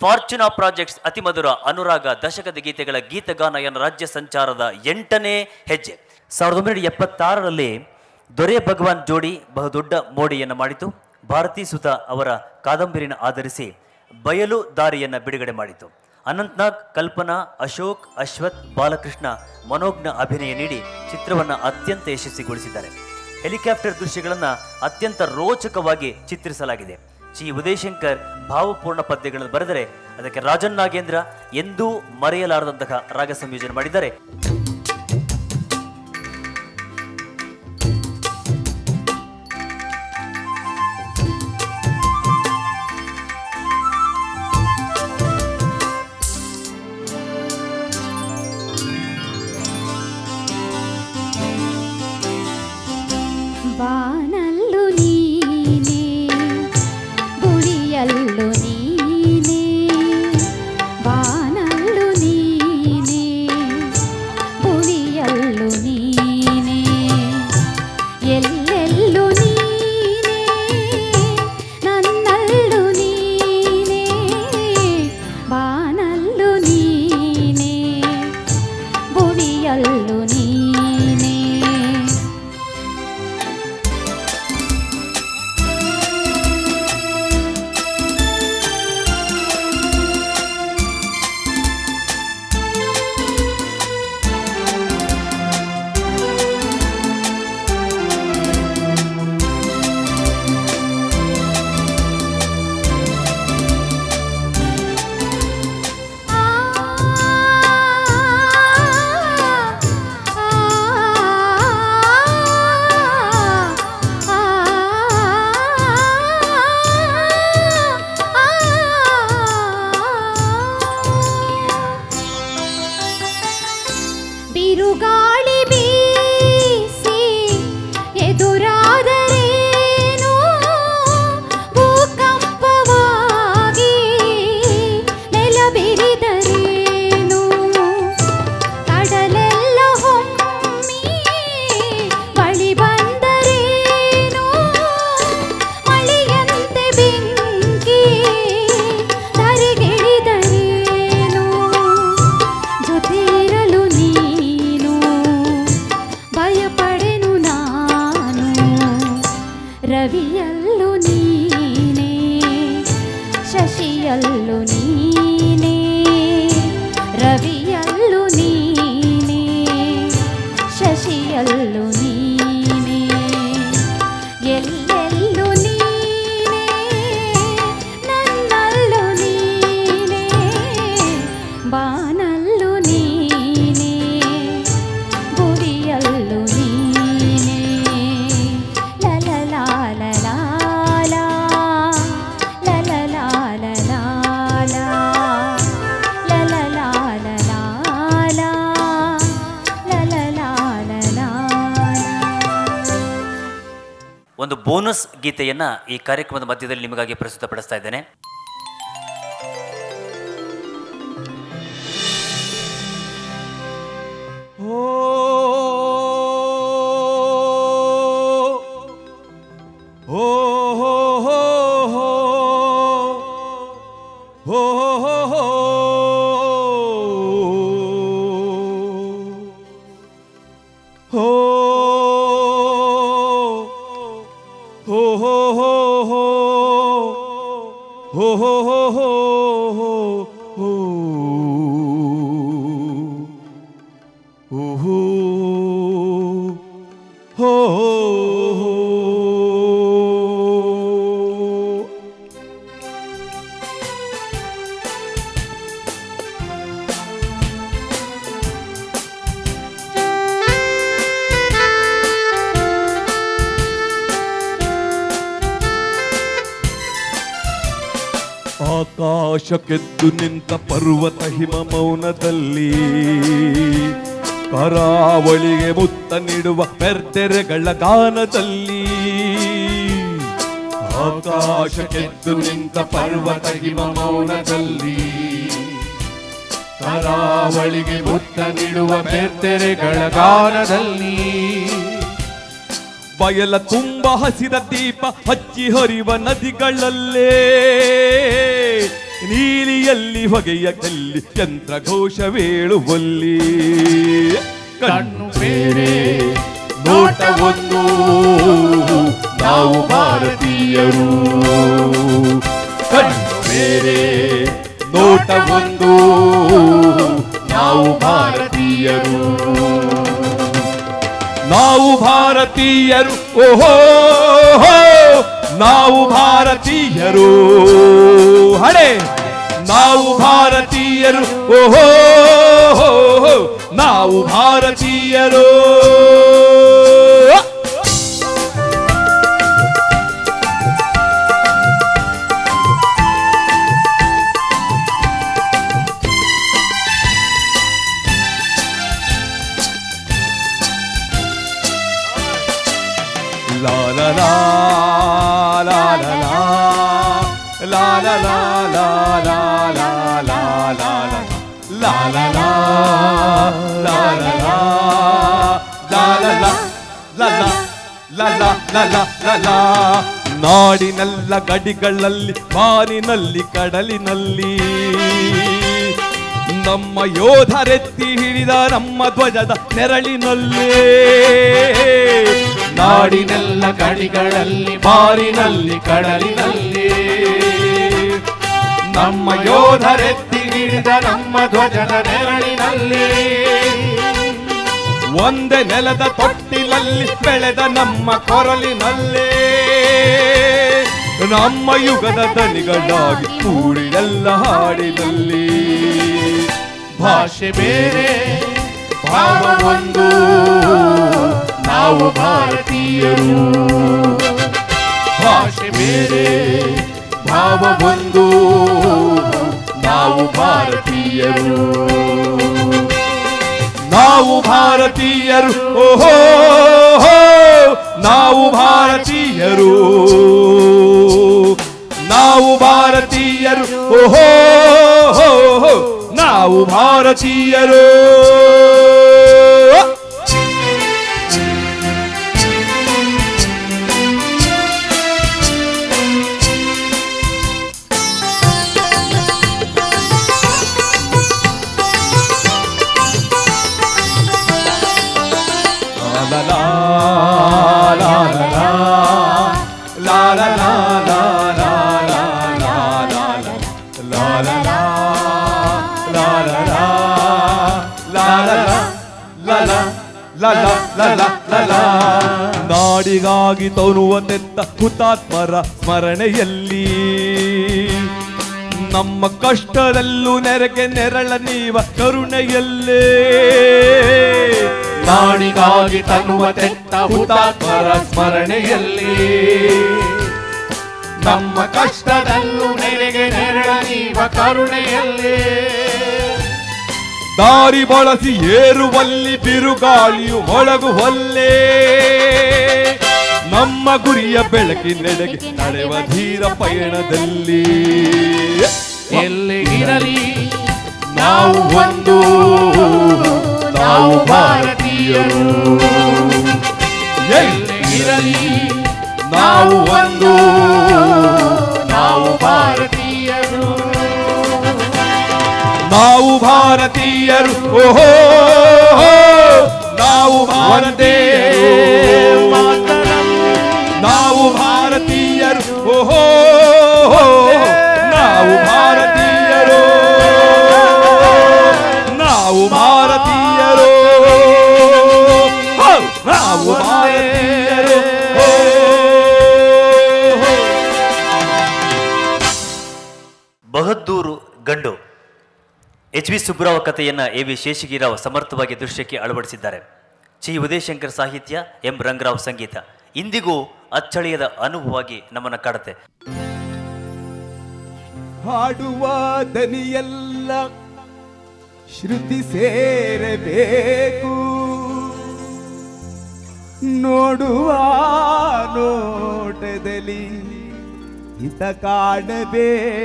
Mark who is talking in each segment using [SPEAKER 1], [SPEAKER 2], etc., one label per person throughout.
[SPEAKER 1] ಫಾರ್ಚುನಾ projects ಅತಿಮಧುರ ಅನುರಾಗ ದಶಕದ ಗೀತೆಗಳ ಗೀತಗಾನಯನ ರಾಜ್ಯ ಸಂಚಾರದ 8ನೇ ಹೆಜ್ಜೆ. 1976ರಲ್ಲಿ ದೊರೆ ಭಗವಾನ್ ಜೋಡಿ ಬಹುದೊಡ್ಡ ಮೋಡಿಯನ್ನು ಮಾಡಿತು. ಭಾರತೀ ಸುತ ಅವರ ಕಾದಂಬರಿಯನ್ನು ಆಧರಿಸಿ ಬಯಲು ದಾರಿಯನ್ನು ಬಿಡುಗಡೆ ಮಾಡಿತು. ಅನಂತ್ನಾಗ್, ಕಲ್ಪನಾ, ಅಶೋಕ್, ಅಶ್ವಥ್, ಬಾಲಕೃಷ್ಣ ಮನೋಜ್ಞ ಅಭಿನಯ ನೀಡಿ ಚಿತ್ರವನ್ನು ಅತ್ಯಂತ ಯಶಸ್ವಿಗೊಳಿಸಿದ್ದಾರೆ. ಹೆಲಿಕಾಪ್ಟರ್ ದೃಶ್ಯಗಳನ್ನು ಅತ್ಯಂತ ರೋಚಕವಾಗಿ ಚಿತ್ರಿಸಲಾಗಿದೆ. ಜಿ ಉದಯಶಂಕರ್ ಭಾವಪೂರ್ಣ ಪದ್ಯಗಳನ್ನು ಬರೆದರೆ ಅದಕ್ಕೆ ರಾಜನ್ ನಾಗೇಂದ್ರ ಎಂದೂ ಮರೆಯಲಾರದಂತಹ ರಾಗ ಸಂಯೋಜನೆ ಮಾಡಿದ್ದಾರೆ.
[SPEAKER 2] ಬಾನಲ್ಲು ನೀನೇ ಗುಡಿಯಲ್ಲು ನೀನೇ, ಬಾನಲ್ಲು ನೀನೇ ಗುಡಿಯಲ್ಲು ನೀನೇ, ಎಲ್ಲೆಲ್ಲು ನೀನೇ ನನ್ನಲ್ಲು ನೀನೇ, ಬಾನಲ್ಲು ನೀನೇ ಗುಡಿಯಲ್ಲು ನೀನೇ. ಬಿರುಗಾಳಿ ಬೀಸಿ ಎದುರಾದರೇನು, ಭೂಕಂಪವಾಗಿ ನೆಲ ಬಿರಿದರೇನು, ಕಡಲೆಲ್ಲ ಹೊಮ್ಮಿ ಬಳಿ ಬಂದರೇನು, ಮಳೆಯಂತೆ ಬೆಂಕಿ ಧರೆಗಿಳಿದರೇನು, ಜೊತೆ ಇರಲು ನೀನು ಭಯಪಡೆನು ನಾನು, ರವಿಯಲ್ಲು ನೀನೇ ಶಶಿಯಲ್ಲು ನೀನೇ, ರವಿಯಲ್ಲು ನೀನೇ ಶಶಿಯಲ್ಲು ನೀನೇ, ಎಲ್ಲೆಲ್ಲು ನೀನೇ ನನ್ನಲ್ಲು ನೀನೇ, ಬಾನಲ್ಲು ನೀನೇ ಗುಡಿಯಲ್ಲು ನೀನೇ, ಲಲಲಾಲಲಾಲ ಲಲಲಾಲಲಾಲ ಲಲಲಾಲಲಾಲ ಲಲಲಾಲಲಾಲ.
[SPEAKER 1] ಒಂದು ಬೋನಸ್ ಗೀತೆಯನ್ನ ಈ ಕಾರ್ಯಕ್ರಮದ ಮಧ್ಯದಲ್ಲಿ ನಿಮಗಾಗಿ ಪ್ರಸ್ತುತಪಡಿಸ್ತಾ ಇದ್ದೇನೆ.
[SPEAKER 3] ಆಕಾಶಕ್ಕೆದ್ದು ನಿಂತ ಪರ್ವತ ಹಿಮ ಮೌನದಲ್ಲಿ, ಕರಾವಳಿಗೆ ಮುತ್ತ ನೀಡುವ ಬೆರ್ತೆರೆಗಳ ಗಾನದಲ್ಲಿ, ಆಕಾಶಕ್ಕೆದ್ದು ನಿಂತ ಪರ್ವತ ಹಿಮ ಮೌನದಲ್ಲಿ, ಕರಾವಳಿಗೆ ಮುತ್ತ ನೀಡುವ ಬೆರ್ತೆರೆಗಳ ಗಾನದಲ್ಲಿ, ಬಯಲ ತುಂಬ ಹಸಿದ ದೀಪ ಹಚ್ಚಿ ಹರಿವ ನದಿಗಳಲ್ಲೇ ನೀಲಿಯಲ್ಲಿ ಹೊಗೆಯ ಕಲ್ಲಿ ಯಂತ್ರಘೋಷವೇಳುವಲ್ಲಿ ಕಣ್ಣು ಬೇರೆ ನೋಟ ಒಂದು ನಾವು ಭಾರತೀಯರು ಕಣ್ಣು ಬೇರೆ ನೋಟ ಒಂದು ನಾವು ಭಾರತೀಯರು ನಾವು ಭಾರತೀಯರು ಓಹೋ ನಾವು ಭಾರತೀಯರು ಹಳೆ ನಾವು ಭಾರತೀಯರು ಓಹೋ ನಾವು ಭಾರತೀಯರು la la la la la la la la la la la la la la la la la la la ನಾಡಿನೆಲ್ಲ ಗಡಿಗಳಲ್ಲಿ ಬಾನಿನಲ್ಲಿ ಕಡಲಿನಲ್ಲಿ ನಮ್ಮ ಯೋಧರೆತ್ತಿ ಹಿಡಿದ ನಮ್ಮ ಧ್ವಜದ ನೆರಳಿನಲ್ಲೇ ನಾಡಿನೆಲ್ಲ ಗಡಿಗಳಲ್ಲಿ ಬಾರಿನಲ್ಲಿ ಕಡಲಿನಲ್ಲಿ ನಮ್ಮ ಯೋಧರೆತ್ತಿ ಹಿಡಿದ ನಮ್ಮ ಧ್ವಜದ ನೆರಳಿನಲ್ಲಿ ಒಂದೇ ನೆಲದ ತೊಟ್ಟಿಲಲ್ಲಿ ಬೆಳೆದ ನಮ್ಮ ಕೊರಲಿನಲ್ಲೇ ನಮ್ಮ ಯುಗದ ದನಿಗಳಾಗಿ ಕೂಡಿದೆಲ್ಲ ಹಾಡಿನಲ್ಲಿ ಭಾಷೆ ಬೇರೆ ಭಾವ ಒಂದು ನಾವು ಭಾರತೀಯರು ಭಾಷೆ ಬೇರೆ ಭಾವ ಒಂದು ನಾವು ಭಾರತೀಯರು ನಾವು ಭಾರತೀಯರು ಓಹೋ ನಾವು ಭಾರತೀಯರು ನಾವು ಭಾರತೀಯರು ಓಹೋ ನಾವು ಭಾರತೀಯರು ನಾಡಿಗಾಗಿ ತೋರುವ ತೆತ್ತ ಹುತಾತ್ಮರ ಸ್ಮರಣೆಯಲ್ಲಿ ನಮ್ಮ ಕಷ್ಟದಲ್ಲೂ ನೆರಗೆ ನೆರಳ ನೀವ ಕರುಣೆಯಲ್ಲೇ ನಾಡಿಗಾಗಿ ತನ್ನುವ ತೆತ್ತ ಹುತಾತ್ಮರ ಸ್ಮರಣೆಯಲ್ಲಿ ನಮ್ಮ ಕಷ್ಟದಲ್ಲೂ ನೆರಗೆ ನೆರಳ ನೀವ ಕರುಣೆಯಲ್ಲೇ ದಾರಿ ಬಳಸಿ ಏರುವಲ್ಲಿ ಬಿರುಗಾಳಿಯು ಮೊಳಗುವಲ್ಲೇ ನಮ್ಮ ಗುರಿಯ ಬೆಳಕಿನೆಡೆಗೆ ನಡೆವ ಧೀರ ಪಯಣದಲ್ಲಿ ಎಲ್ಲಿ ಇರಲಿ ನಾವು ಒಂದು ನಾವು ಭಾರತೀಯರು ಎಲ್ಲಿ ಇರಲಿ ನಾವು ಒಂದು ನಾವು ಭಾರತೀಯರು ನಾವು ಭಾರತೀಯರು ಓಹೋ ನಾವು ಭಾರತೀಯರು ನಾವು ಭಾರತೀಯರು ಓಹೋ ನಾವು ಭಾರತೀಯರು ನಾವು ಭಾರತೀಯರು ನಾವು ಭಾರತೀಯರು
[SPEAKER 1] ಬಹದ್ದೂರು ಗಂಡು ಎಚ್ ವಿ ಸುಬ್ಬರಾವ್ ಕಥೆಯನ್ನು ಎ ವಿ ಶೇಷಗಿರಾವ್ ಸಮರ್ಥವಾಗಿ ದೃಶ್ಯಕ್ಕೆ ಅಳವಡಿಸಿದ್ದಾರೆ. ಚಿ ಉದಯಶಂಕರ್ ಸಾಹಿತ್ಯ, ಎಂ ರಂಗರಾವ್ ಸಂಗೀತ ಇಂದಿಗೂ ಅಚ್ಚಳಿಯದ ಅನುಭವವಾಗಿ ನಮ್ಮನ್ನು ಕಾಡುತ್ತೆ.
[SPEAKER 3] ಹಾಡುವ ದನಿಯೆಲ್ಲ ಶ್ರುತಿ ಸೇರಬೇಕು, ನೋಡುವ ನೋಟದಲ್ಲಿ ಹಿತ ಕಾಣಬೇಕು,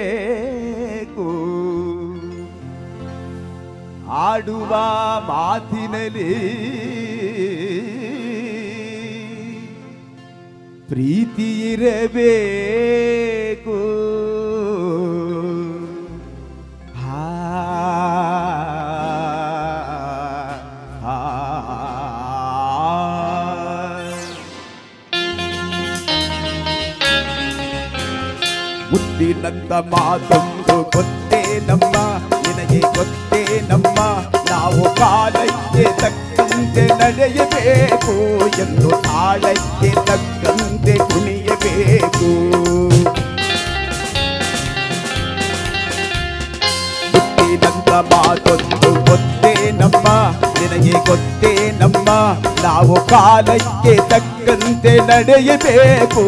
[SPEAKER 3] ಆಡುವ ಮಾತಿನಲ್ಲಿ ಪ್ರೀತಿ ಇರಬೇಕು. ಮುತ್ತಿನಂತ ಮಾತೊಂದು ಗೊತ್ತೇ ನಮ್ಮ ನಿನಗೆ ಗೊತ್ತೇ ನಮ್ಮ ನಾವು ಕಾಲಕ್ಕೆ ತಕ್ಕಂತೆ ನಡೆಯಬೇಕು ಎಂದು ತಾಳಕ್ಕೆ ತಕ್ಕಂತೆ ಕುಣಿಯಬೇಕು ಮುತ್ತಿನಂತ ಮಾತೊಂದು ಗೊತ್ತೇ ನಮ್ಮ ನಿನಗೆ ಗೊತ್ತೇ ನಮ್ಮ ನಾವು ಕಾಲಕ್ಕೆ ತಕ್ಕಂತೆ ನಡೆಯಬೇಕು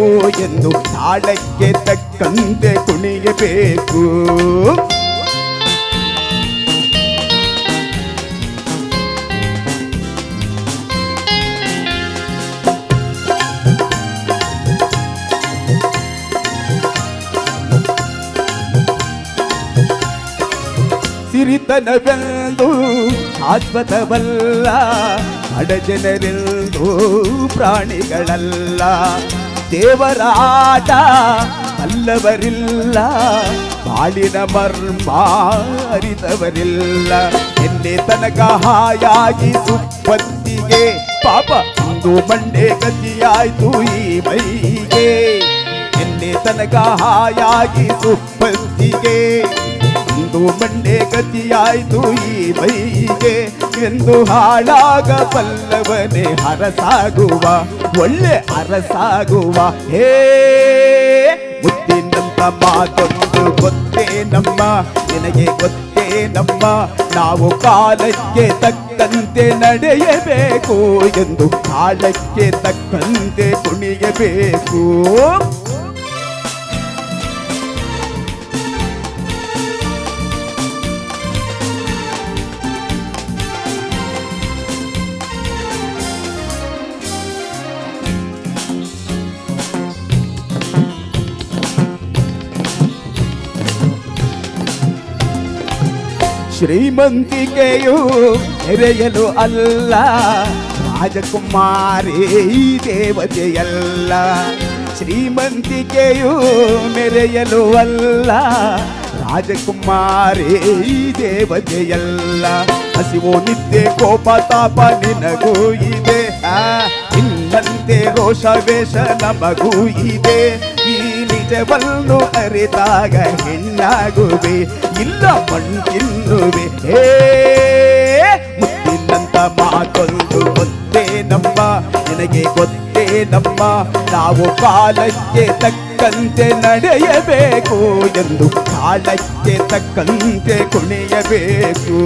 [SPEAKER 3] ಎಂದು ತಾಳಕ್ಕೆ ತಕ್ಕಂತೆ ಕುಣಿಯಬೇಕು ಸಿರಿತನವೆಂದು ಶಾಶ್ವತವಲ್ಲ ಬಡಜನರೆಂದು ಪ್ರಾಣಿಗಳಲ್ಲ ದೇವರ ಆಟ ಅಲ್ಲವರಿಲ್ಲ ಬಾಳಿನ ಮರ್ಮ ಅರಿತವರಿಲ್ಲ ಎನ್ನೆ ತನಕ ಹಾಯಾಗಿ ಸುಪ್ಪತ್ತಿಗೆ ಪಾಪ ಒಂದು ಮಂಡೆ ಗತಿಯಾಯ್ತು ಈ ಮೈಗೆ ಎನ್ನೆ ತನಕ ಹಾಯಾಗಿ ಸುಪ್ಪತ್ತಿಗೆ ಒಂದು ಮಂಡೆ ಗತಿಯಾಯ್ತು ಈ ಮೈಗೆ ಎಂದು ಹಾಳಾಗ ಬಲ್ಲವನೇ ಅರಸಾಗುವ ಒಳ್ಳೆ ಅರಸಾಗುವ ಹೇ ಮುತ್ತಿನಂತ ಮಾತೊಂದು ಗೊತ್ತೇ ನಮ್ಮ ನಿನಗೆ ಗೊತ್ತೇ ನಮ್ಮ ನಾವು ಕಾಲಕ್ಕೆ ತಕ್ಕಂತೆ ನಡೆಯಬೇಕು ಎಂದು ಕಾಲಕ್ಕೆ ತಕ್ಕಂತೆ ಕುಣಿಯಬೇಕು ಶ್ರೀಮಂತಿಕೆಯು ಮೆರೆಯಲು ಅಲ್ಲ ರಾಜಕುಮಾರಿ ದೇವತೆಯಲ್ಲ ಶ್ರೀಮಂತಿಕೆಯು ಮೆರೆಯಲು ಅಲ್ಲ ರಾಜಕುಮಾರಿ ದೇವತೆಯಲ್ಲ ಹಸಿವು ನಿದ್ದೆ ಕೋಪ ತಾಪ ನಿನಗೂ ಇದೆ ಇನ್ನಂತೆ ರೋಷ ವೇಷ ನಮಗೂ ಇದೆ ಈ ನಿಜವನ್ನು ಅರಿತಾಗ ಹೆಣ್ಣಾಗುವೆ ಇಲ್ಲ ಮಣ್ಣಿನ್ನುವೆ ಹೇ ಮುತ್ತಿನಂತ ಮಾತೊಂದು ಗೊತ್ತೇ ನಮ್ಮ ನಿನಗೆ ಗೊತ್ತೇ ನಮ್ಮ ನಾವು ಕಾಲಕ್ಕೆ ತಕ್ಕಂತೆ ನಡೆಯಬೇಕು ಎಂದು ಕಾಲಕ್ಕೆ ತಕ್ಕಂತೆ ಕುಣಿಯಬೇಕು